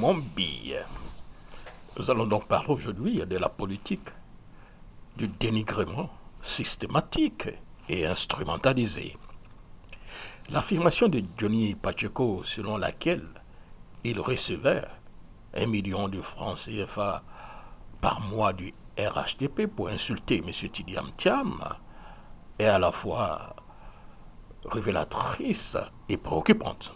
mon billet. Nous allons donc parler aujourd'hui de la politique du dénigrement systématique et instrumentalisé. L'affirmation de Johnny Pacheco selon laquelle il recevait 1 million de francs CFA par mois du RHDP pour insulter M. Tidiam Thiam est à la fois révélatrice et préoccupante.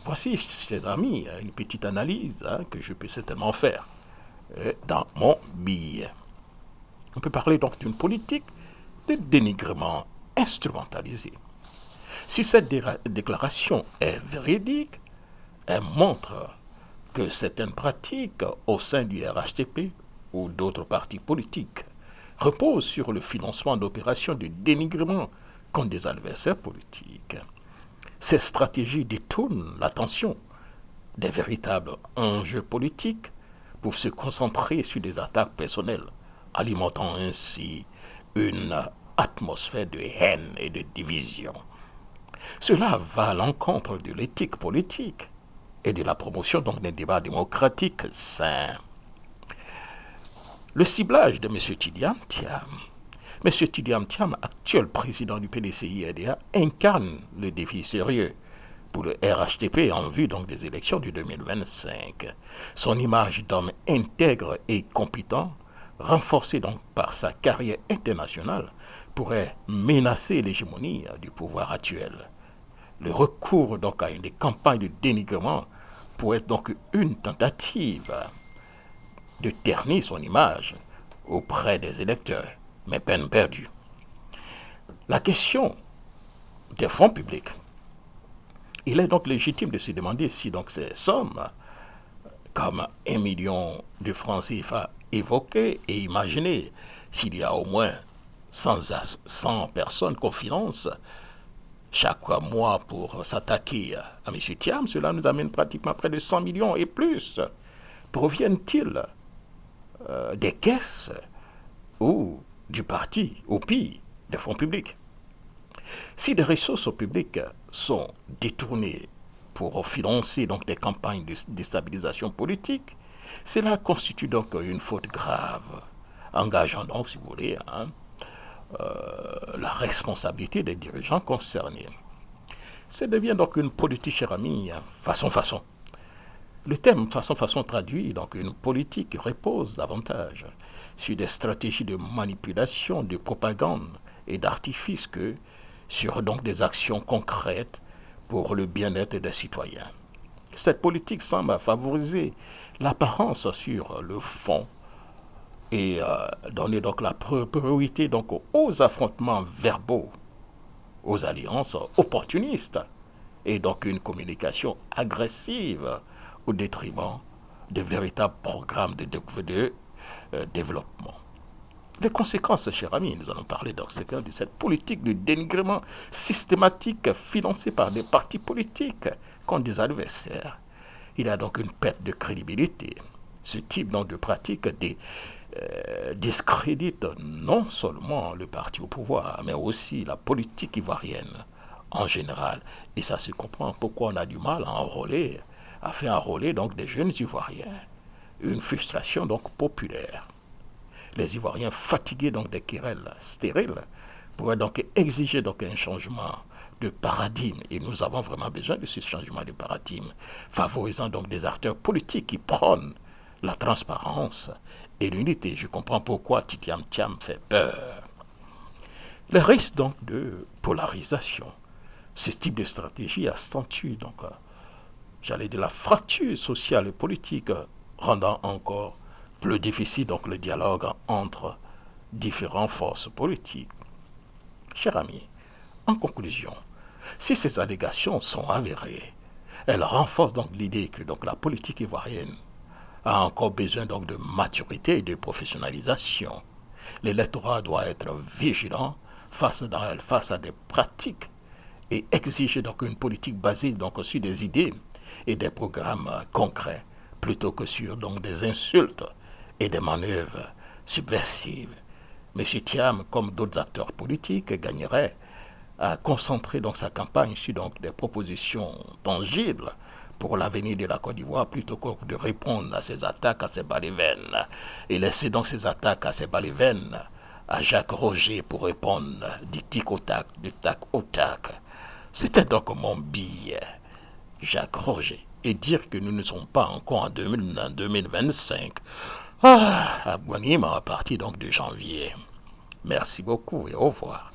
Voici, chers amis, une petite analyse que je peux certainement faire dans mon billet. On peut parler donc d'une politique de dénigrement instrumentalisé. Si cette déclaration est véridique, elle montre que certaines pratiques au sein du RHDP ou d'autres partis politiques reposent sur le financement d'opérations de dénigrement contre des adversaires politiques. Ces stratégies détournent l'attention des véritables enjeux politiques pour se concentrer sur des attaques personnelles, alimentant ainsi une atmosphère de haine et de division. Cela va à l'encontre de l'éthique politique et de la promotion donc des débats démocratiques sains. Le ciblage de M. Tidiam Thiam. M. Tidiam Thiam, actuel président du PDCI-RDA, incarne le défi sérieux pour le RHDP en vue donc des élections de 2025. Son image d'homme intègre et compétent, renforcée donc par sa carrière internationale, pourrait menacer l'hégémonie du pouvoir actuel. Le recours donc à des campagnes de dénigrement pourrait être donc une tentative de ternir son image auprès des électeurs, mais peine perdue. La question des fonds publics. Il est donc légitime de se demander si donc ces sommes, comme 1 million de francs CFA évoquées et imaginées, s'il y a au moins 100 personnes qu'on finance chaque mois pour s'attaquer à M. Thiam, cela nous amène pratiquement près de 100 millions et plus. Proviennent-ils des caisses ou du parti, ou pire, des fonds publics? Si des ressources publiques sont détournées pour financer donc des campagnes de déstabilisation politique, cela constitue donc une faute grave, engageant donc, si vous voulez, la responsabilité des dirigeants concernés. Ça devient donc une politique, cher ami, façon. Le terme façon traduit donc une politique qui repose davantage sur des stratégies de manipulation, de propagande et d'artifice que sur donc des actions concrètes pour le bien-être des citoyens. Cette politique semble favoriser l'apparence sur le fond et donner donc la priorité donc aux affrontements verbaux, aux alliances opportunistes et donc une communication agressive au détriment de véritables programmes de développement. Les conséquences, chers amis, nous allons parler donc de cette politique de dénigrement systématique financée par des partis politiques contre des adversaires. Il y a donc une perte de crédibilité. Ce type donc, de pratique discrédite non seulement le parti au pouvoir, mais aussi la politique ivoirienne en général. Et ça se comprend pourquoi on a du mal à faire enrôler donc des jeunes Ivoiriens. Une frustration donc populaire. Les Ivoiriens fatigués donc des querelles stériles pourraient donc exiger donc un changement de paradigme. Et nous avons vraiment besoin de ce changement de paradigme, favorisant donc des acteurs politiques qui prônent la transparence et l'unité. Je comprends pourquoi Tidiam Thiam fait peur. Le risque donc de polarisation. Ce type de stratégie accentue donc, j'allais dire, la fracture sociale et politique, rendant encore plus difficile donc le dialogue entre différentes forces politiques. Chers amis, en conclusion, si ces allégations sont avérées, elles renforcent donc l'idée que donc la politique ivoirienne a encore besoin donc de maturité et de professionnalisation. L'électorat doit être vigilant face à des pratiques et exiger donc une politique basée donc sur des idées et des programmes concrets plutôt que sur donc des insultes et des manœuvres subversives. M. Thiam, comme d'autres acteurs politiques, gagnerait à concentrer donc sa campagne sur donc des propositions tangibles pour l'avenir de la Côte d'Ivoire plutôt que de répondre à ces attaques, à ces balivernes. Et laisser donc ces attaques à ces balivernes à Jacques Roger pour répondre du tic au tac, du tac au tac. C'était donc mon billet, Jacques Roger. Et dire que nous ne sommes pas encore en 2025. Ah, abonnement à partir donc de janvier. Merci beaucoup et au revoir.